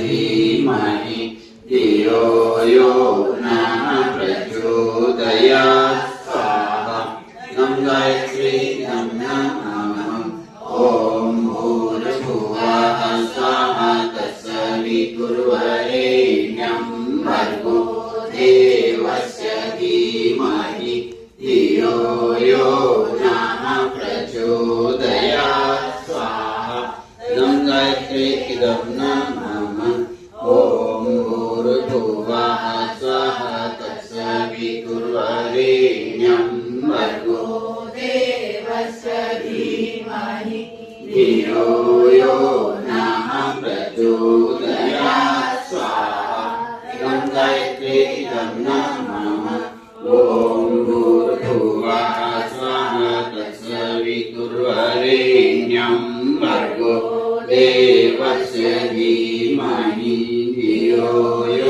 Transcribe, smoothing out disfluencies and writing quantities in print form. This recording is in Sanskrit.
धीमहि धियो यो नः प्रचोदयात् स्वाहा ॐ गायत्री नमः ॐ भूर्भुवः स्वः तत्सवितुर्वरेण्यं भर्गो देवस्य धीमहि धियो यो नः प्रचोदयात् स्वाहा ॐ गायत्री नमः ॐ भूर्भुवः स्वः तत्सवितुर्वरेण्यं भर्गो देवस्य धीमहि धियो यो नः प्रचोदयात् स्वाहा ॐ गायत्री नमः ॐ भूर्भुवः स्वः तत्सवितुर्वरेण्यं भर्गो देवस्य धीमहि धियो यो